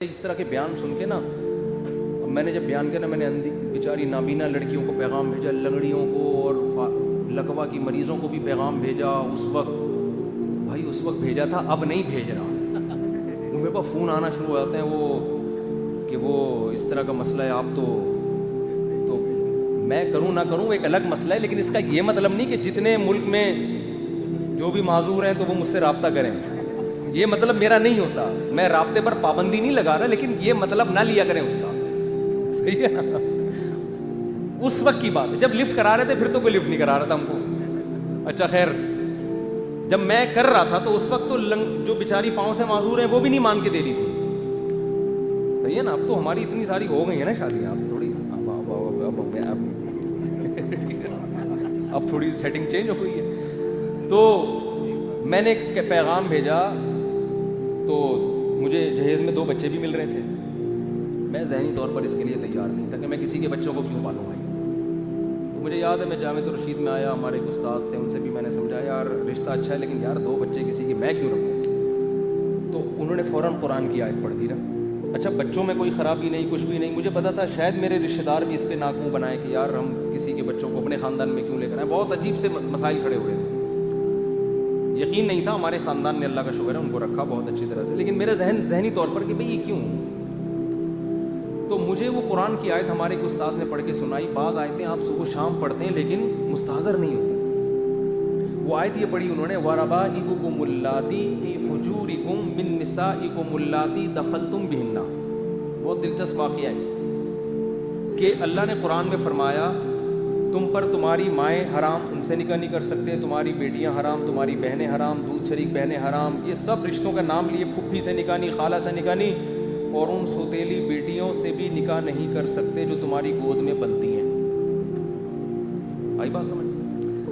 اس طرح کے بیان سن کے نا، میں نے جب بیان کیا نا، میں نے اندھی بیچاری نابینا لڑکیوں کو پیغام بھیجا، لنگڑیوں کو اور لکوا کی مریضوں کو بھی پیغام بھیجا اس وقت بھائی، اس وقت بھیجا تھا، اب نہیں بھیج رہا۔ میرے پاس فون آنا شروع ہو جاتے ہیں وہ اس طرح کا مسئلہ ہے، آپ تو میں کروں نہ کروں ایک الگ مسئلہ ہے، لیکن اس کا یہ مطلب نہیں کہ جتنے ملک میں جو بھی معذور ہیں تو وہ مجھ سے رابطہ کریں، یہ مطلب میرا نہیں ہوتا۔ میں رابطے پر پابندی نہیں لگا رہا، لیکن یہ مطلب نہ لیا کریں اس کا، صحیح ہے نا؟ اس وقت کی بات ہے جب لفٹ کرا رہے تھے، پھر تو کوئی لفٹ نہیں کرا رہا تھا ہم کو۔ اچھا خیر، جب میں کر رہا تھا تو اس وقت تو جو بیچاری پاؤں سے معذور ہیں وہ بھی نہیں مان کے دے رہی تھی، صحیح ہے نا؟ اب تو ہماری اتنی ساری ہو گئی ہیں نا شادیاں، اب تھوڑی سیٹنگ چینج ہو گئی ہے۔ تو میں نے ایک پیغام بھیجا، تو مجھے جہیز میں 2 بچے بھی مل رہے تھے۔ میں ذہنی طور پر اس کے لیے تیار نہیں تھا کہ میں کسی کے بچوں کو کیوں پالوں بھائی۔ تو مجھے یاد ہے میں جامعۃ الرشید میں آیا، ہمارے ایک استاذ تھے، ان سے بھی میں نے سمجھایا یار رشتہ اچھا ہے، لیکن یار 2 بچے کسی کے میں کیوں رکھوں؟ تو انہوں نے فوراً قرآن کی آیت پڑھ دی نا۔ اچھا بچوں میں کوئی خرابی نہیں، کچھ بھی نہیں، مجھے پتا تھا شاید میرے رشتہ دار بھی اس پہ ناک منہ بنائے کہ یار ہم کسی کے بچوں کو اپنے خاندان میں کیوں لے کر آئے۔ بہت عجیب سے مسائل کھڑے ہوئے تھے، یقین نہیں تھا۔ ہمارے خاندان نے اللہ کا شکر ہے ان کو رکھا بہت اچھی طرح سے، لیکن میرے ذہنی طور پر کہ بھئی یہ کیوں؟ تو مجھے وہ قرآن کی آیت ہمارے ایک استاذ نے پڑھ کے سنائی۔ بعض آیتیں آپ صبح و شام پڑھتے ہیں لیکن مستحضر نہیں ہوتے۔ وہ آیت یہ پڑھی انہوں نے، وَرَبَائِبُكُمُ اللَّاتِي فِي حُجُورِكُم مِّن نِّسَائِكُمُ اللَّاتِي دَخَلْتُم بِهِنَّ۔ بہت دلچسپ واقعہ ہے کہ اللہ نے قرآن میں فرمایا تم پر تمہاری مائیں حرام، ان سے نکاح نہیں کر سکتے، تمہاری بیٹیاں حرام، تمہاری بہنیں حرام، دودھ شریک بہنیں حرام، یہ سب رشتوں کا نام لیے، پھپھی سے نکاح نہیں، خالہ سے نکاح نہیں، اور ان سوتیلی بیٹیوں سے بھی نکاح نہیں کر سکتے جو تمہاری گود میں پلتی ہیں۔ آئی بات سمجھ؟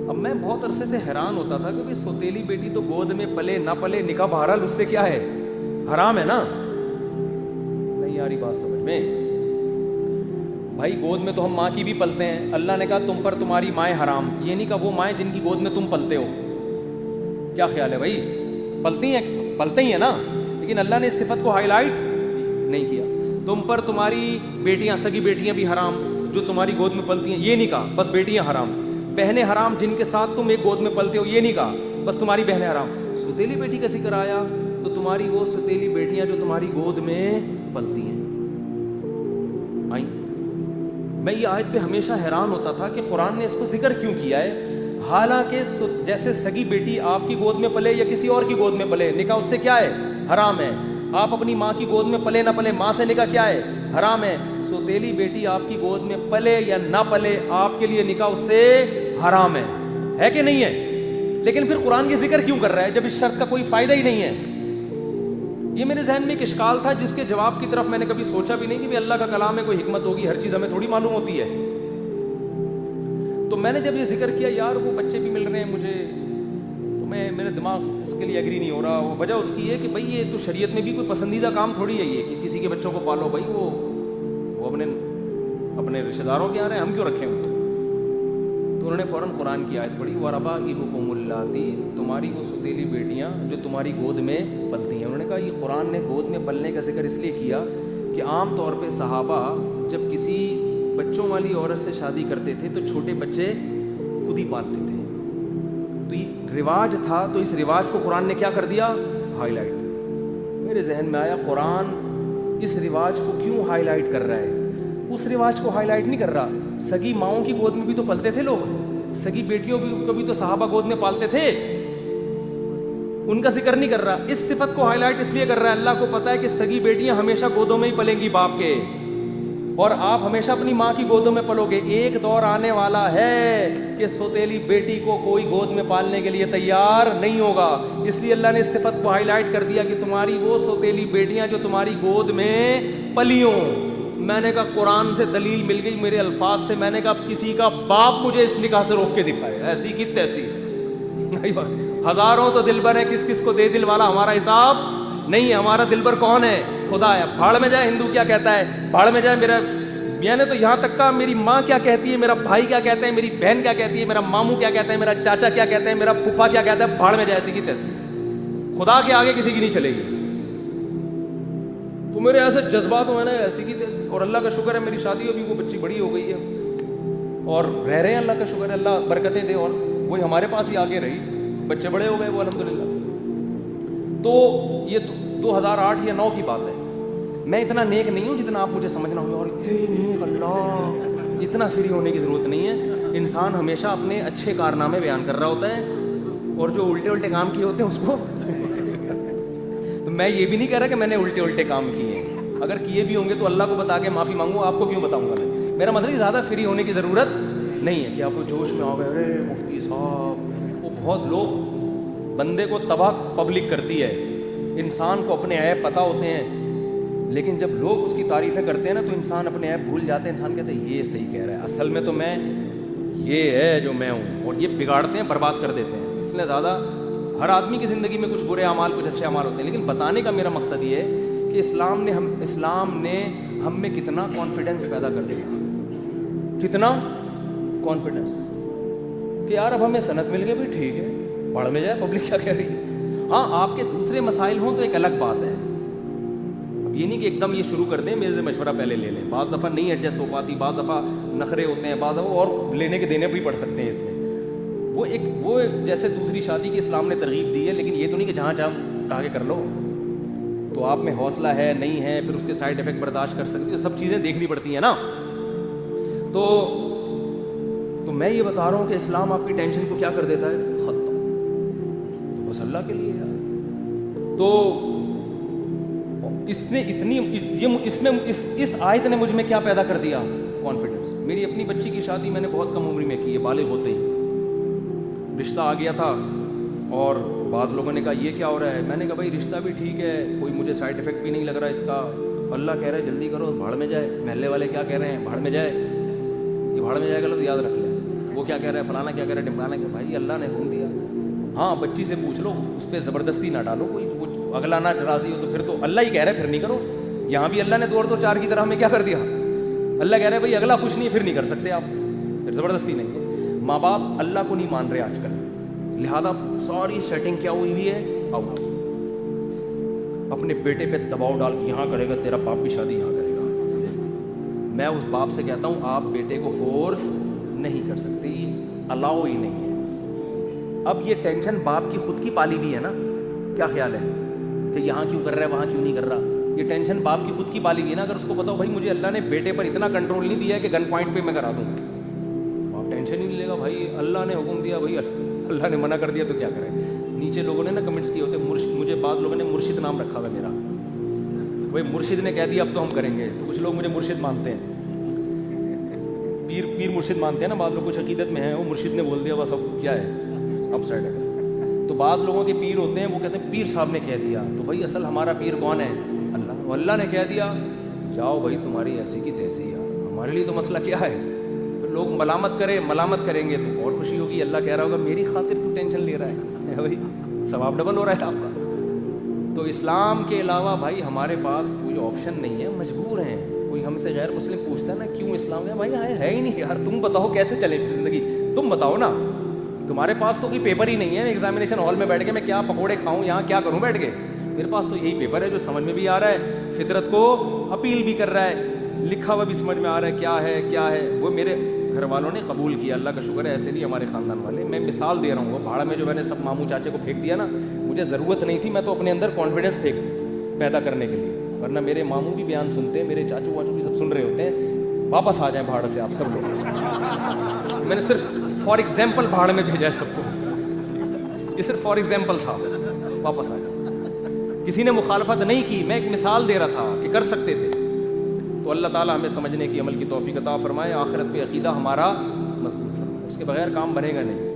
اب میں بہت عرصے سے حیران ہوتا تھا کہ سوتیلی بیٹی تو گود میں پلے نہ پلے، نکاح بہرحال اس سے کیا ہے، حرام ہے نا؟ نہیں آ رہی بات سمجھ میں؟ بھائی گود میں تو ہم ماں کی بھی پلتے ہیں، اللہ نے کہا تم پر تمہاری مائیں حرام، یہ نہیں کہا وہ مائیں جن کی گود میں تم پلتے ہو۔ کیا خیال ہے بھائی؟ پلتے ہی ہیں نا، لیکن اللہ نے اس صفت کو ہائی لائٹ نہیں کیا۔ تم پر تمہاری بیٹیاں، سگی بیٹیاں بھی حرام جو تمہاری گود میں پلتی ہیں، یہ نہیں کہا بس بیٹیاں حرام۔ بہنیں حرام جن کے ساتھ تم ایک گود میں پلتے ہو، یہ نہیں کہا بس تمہاری بہنیں حرام۔ سوتیلی بیٹی کا ذکر آیا تو تمہاری وہ سوتیلی بیٹیاں جو تمہاری گود میں پلتی ہیں آئیں۔ میں یہ آیت پہ ہمیشہ حیران ہوتا تھا کہ قرآن نے اس کو ذکر کیوں کیا ہے، حالانکہ جیسے سگی بیٹی آپ کی گود میں پلے یا کسی اور کی گود میں پلے، نکاح اس سے کیا ہے، حرام ہے۔ آپ اپنی ماں کی گود میں پلے نہ پلے، ماں سے نکاح کیا ہے، حرام ہے۔ سوتیلی بیٹی آپ کی گود میں پلے یا نہ پلے، آپ کے لیے نکاح اس سے حرام ہے کہ نہیں ہے؟ لیکن پھر قرآن یہ ذکر کیوں کر رہا ہے جب اس شرط کا کوئی فائدہ ہی نہیں ہے؟ یہ میرے ذہن میں ایک اشکال تھا جس کے جواب کی طرف میں نے کبھی سوچا بھی نہیں کہ اللہ کا کلام میں کوئی حکمت ہوگی، ہر چیز ہمیں تھوڑی معلوم ہوتی ہے۔ تو میں نے جب یہ ذکر کیا یار وہ بچے بھی مل رہے ہیں مجھے، تو میرے دماغ اس کے لیے ایگری نہیں ہو رہا۔ وہ وجہ اس کی ہے کہ بھئی یہ تو شریعت میں بھی کوئی پسندیدہ کام تھوڑی ہے یہ کہ کسی کے بچوں کو پالو، بھئی وہ اپنے رشتہ داروں کے آ رہے ہیں، ہم کیوں رکھیں ان کو؟ تو انہوں نے فوراً قرآن کی آیت پڑھی، وَرَبَائِبُكُمُ اللَّاتِي، تمہاری وہ سوتیلی بیٹیاں جو تمہاری گود میں پلتی ہیں۔ انہوں نے کہا یہ قرآن نے گود میں پلنے کا ذکر اس لیے کیا کہ عام طور پہ صحابہ جب کسی بچوں والی عورت سے شادی کرتے تھے تو چھوٹے بچے خود ہی پالتے تھے، تو یہ رواج تھا، تو اس رواج کو قرآن نے کیا کر دیا، ہائی لائٹ۔ میرے ذہن میں آیا قرآن اس رواج کو کیوں ہائی لائٹ کر رہا ہے؟ اس رواج کو ہائی لائٹ نہیں کر رہا، سگی ماؤں کی گود میں بھی تو پلتے تھے لوگ، سگی بیٹیوں کو بھی تو صحابہ گود میں پالتے تھے، ان کا ذکر نہیں کر رہا۔ اس صفت کو ہائی لائٹ اس لیے کر رہا ہے، اللہ کو پتا ہے کہ سگی بیٹیاں ہمیشہ گودوں میں ہی پلیں گی باپ کے، اور آپ ہمیشہ اپنی ماں کی گودوں میں پلو گے۔ ایک دور آنے والا ہے کہ سوتیلی بیٹی کو کوئی گود میں پالنے کے لیے تیار نہیں ہوگا، اس لیے اللہ نے اس صفت کو ہائی لائٹ کر دیا کہ تمہاری وہ سوتیلی بیٹیاں جو تمہاری گود میں پلی ہوں۔ میں نے کہا قرآن سے دلیل مل گئی، میرے الفاظ تھے، میں نے کہا کسی کا باپ مجھے اس نکاح سے روک کے دکھائے، ایسی کی تیسی۔ ہزاروں تو دلبر ہیں، کس کس کو دے دل والا ہمارا حساب نہیں ہے۔ ہمارا دلبر کون ہے؟ خدا ہے۔ بھاڑ میں جائے ہندو کیا کہتا ہے، بھاڑ میں جائے میں نے تو یہاں تک کہا میری ماں کیا کہتی ہے، میرا بھائی کیا کہتا ہے، میری بہن کیا کہتی ہے، میرا ماموں کیا کہتا ہے، میرا چاچا کیا کہتا ہے، میرا پھپھا کیا کہتا ہے، بھاڑ میں جائے ایسی کی تیسی، خدا کے آگے کسی کی نہیں چلے گی۔ تو میرے ایسے جذبات ہوئے نا ایسی کی تیسی. اور اللہ کا شکر ہے میری شادی ابھی وہ بچی بڑی ہو گئی ہے اور رہ رہے ہیں, اللہ کا شکر ہے, اللہ برکتیں دے. اور وہی ہمارے پاس ہی آگے رہی, بچے بڑے ہو گئے وہ الحمدللہ. تو یہ 2008 یا 9 کی بات ہے. میں اتنا نیک نہیں ہوں جتنا آپ مجھے سمجھنا ہوگا, اور اتنے نیک, اللہ اتنا فری ہونے کی ضرورت نہیں ہے. انسان ہمیشہ اپنے اچھے کارنامے بیان کر رہا ہوتا ہے اور جو الٹے الٹے کام کیے ہوتے ہیں اس کو تو میں یہ بھی نہیں کہہ رہا کہ میں نے الٹے الٹے کام کیے ہیں, اگر کیے بھی ہوں گے تو اللہ کو بتا کے معافی مانگوں, آپ کو کیوں بتاؤں گا میں. میرا مطلب زیادہ فری ہونے کی ضرورت نہیں ہے کہ آپ کو جوش میں آؤ گے, ارے مفتی صاحب. وہ بہت لوگ بندے کو تباہ پبلک کرتی ہے. انسان کو اپنے عیب پتہ ہوتے ہیں, لیکن جب لوگ اس کی تعریفیں کرتے ہیں نا تو انسان اپنے عیب بھول جاتے ہیں. انسان کہتے ہیں یہ صحیح کہہ رہا ہے, اصل میں تو میں یہ ہے جو میں ہوں, اور یہ بگاڑتے ہیں, برباد کر دیتے ہیں. اس لیے زیادہ ہر آدمی کی زندگی میں کچھ برے اعمال کچھ اچھے اعمال ہوتے ہیں, لیکن بتانے کا میرا مقصد یہ ہے کہ اسلام نے ہم میں کتنا کانفیڈنس پیدا کر دیا, کتنا کانفیڈنس کہ یار اب ہمیں سند مل گئی بھی ٹھیک ہے, بڑھ میں جائے پبلک کیا کہہ رہی ہے. ہاں آپ کے دوسرے مسائل ہوں تو ایک الگ بات ہے. اب یہ نہیں کہ ایک دم یہ شروع کر دیں, میرے سے مشورہ پہلے لے لیں. بعض دفعہ نہیں ایڈجسٹ ہو پاتی, بعض دفعہ نخرے ہوتے ہیں, بعض دفعہ اور لینے کے دینے بھی پڑ سکتے ہیں اس میں. وہ جیسے دوسری شادی کی اسلام نے ترغیب دی ہے, لیکن یہ تو نہیں کہ جہاں اٹھا کے کر لو. تو آپ میں حوصلہ ہے نہیں ہے, پھر اس کے سائڈ افیکٹ برداشت کر سکتی ہو, سب چیزیں دیکھنی پڑتی ہیں نا. تو میں یہ بتا رہا ہوں کہ اسلام آپ کی ٹینشن کو کیا کر دیتا ہے, ختم. تو بس اللہ کے لیے یار. تو اس نے اس آیت نے مجھ میں کیا پیدا کر دیا, کانفیڈنس. میری اپنی بچی کی شادی میں نے بہت کم عمر میں کی ہے, بالغ ہوتے ہی رشتہ آ گیا تھا. اور بعض لوگوں نے کہا یہ کیا ہو رہا ہے. میں نے کہا بھائی رشتہ بھی ٹھیک ہے, کوئی مجھے سائڈ افیکٹ بھی نہیں لگ رہا اس کا. اللہ کہہ رہا ہے جلدی کرو, بھاڑ میں جائے. محلے والے کیا کہہ رہے ہیں, بھاڑ میں جائے. یہ بھاڑ میں جائے گا تو یاد رکھ لیں, وہ کیا کہہ رہا ہے, فلانا کیا کہہ رہا ہے, ڈمکانا کہ بھائی اللہ نے حکم دیا. ہاں بچی سے پوچھ لو, اس پہ زبردستی نہ ڈالو. کوئی اگلا نہ راضی ہو تو پھر تو اللہ ہی کہہ رہا ہے پھر نہیں کرو. یہاں بھی اللہ نے 2 اور 4 کی طرح ہمیں کیا کر دیا, اللہ کہہ رہا ہے بھائی اگلا خوش نہیں ہے پھر نہیں کر سکتے آپ, پھر زبردستی نہیں ہے. ماں باپ اللہ کو نہیں مان رہے آج کل, لہذا ساری سیٹنگ کیا ہوئی ہے, آؤٹ. اپنے بیٹے پہ دباؤ ڈال کے یہاں کرے گا, تیرا باپ بھی شادی یہاں کرے گا. میں اس باپ سے کہتا ہوں آپ بیٹے کو فورس نہیں کر سکتے, الاؤ ہی نہیں ہے. اب یہ ٹینشن باپ کی خود کی پالی ہوئی ہے نا, کیا خیال ہے کہ یہاں کیوں کر رہا ہے وہاں کیوں نہیں کر رہا. یہ ٹینشن باپ کی خود کی پالی ہوئی ہے نا. اگر اس کو پتا ہو بھائی مجھے اللہ نے بیٹے پر اتنا کنٹرول نہیں دیا ہے کہ گن پوائنٹ پہ میں کرا دوں, باپ ٹینشن ہی نہیں لے گا. بھائی اللہ نے حکم دیا, بھائی اللہ نے منع کر دیا تو کیا کریں. نیچے لوگوں نے نا کمنٹس کیے ہوتے, مجھے بعض لوگوں نے مرشد نام رکھا ہوا میرا, بھائی مرشد نے کہہ دیا اب تو ہم کریں گے. تو کچھ لوگ مجھے مرشد مانتے ہیں, پیر مرشد مانتے ہیں نا. بعض لوگ کچھ عقیدت میں ہیں, وہ مرشد نے بول دیا بس اب کیا ہے, اب سائڈ ہے. تو بعض لوگوں کے پیر ہوتے ہیں, وہ کہتے ہیں پیر صاحب نے کہہ دیا. تو بھائی اصل ہمارا پیر کون ہے, اللہ. اللہ نے کہہ دیا, جاؤ بھائی تمہاری ایسی کی تیسی ہے, ہمارے لیے تو مسئلہ کیا ہے. پھر لوگ ملامت کریں گے تو اور خوشی ہوگی. اللہ کہہ رہا ہوگا میری خاطر تو ٹینشن لے رہا ہے بھائی, ثواب ڈبل ہو رہا ہے آپ کا. تو اسلام کے علاوہ بھائی ہمارے پاس کوئی آپشن نہیں ہے, مجبور ہیں. کوئی ہم سے غیر مسلم پوچھتا ہے نا کیوں اسلام ہے, بھائی ہے ہی نہیں یار, تم بتاؤ کیسے چلے زندگی, تم بتاؤ نا. تمہارے پاس تو کوئی پیپر ہی نہیں ہے, ایگزامینیشن ہال میں بیٹھ کے میں کیا پکوڑے کھاؤں, یہاں کیا کروں بیٹھ کے. میرے پاس تو یہی پیپر ہے جو سمجھ میں بھی آ رہا ہے, فطرت کو اپیل بھی کر رہا ہے, لکھا ہوا بھی سمجھ میں آ رہا ہے کیا ہے. وہ میرے گھر والوں نے قبول کیا, اللہ کا شکر ہے. ایسے نہیں ہمارے خاندان والے, میں مثال دے رہا ہوں. وہ بھاڑ میں جو میں نے سب ماموں چاچے کو پھینک دیا نا, مجھے ضرورت نہیں تھی, میں تو اپنے اندر کانفیڈنس پیدا کرنے کے لیے. ورنہ میرے ماموں بھی بیان سنتے ہیں, میرے چاچو واچو بھی سب سن رہے ہوتے ہیں. واپس آ جائیں بھاڑ سے آپ سب لوگ. میں نے صرف فار ایگزامپل بھاڑ میں بھیجا ہے سب کو, یہ صرف فار ایگزامپل تھا. واپس آ جائیں. کسی نے مخالفت نہیں کی, میں ایک مثال دے رہا تھا کہ کر سکتے تھے. تو اللہ تعالیٰ ہمیں سمجھنے کی عمل کی توفیق عطا فرمائے, آخرت پہ عقیدہ ہمارا مضبوط فرمائے. اس کے بغیر کام بنے گا نہیں.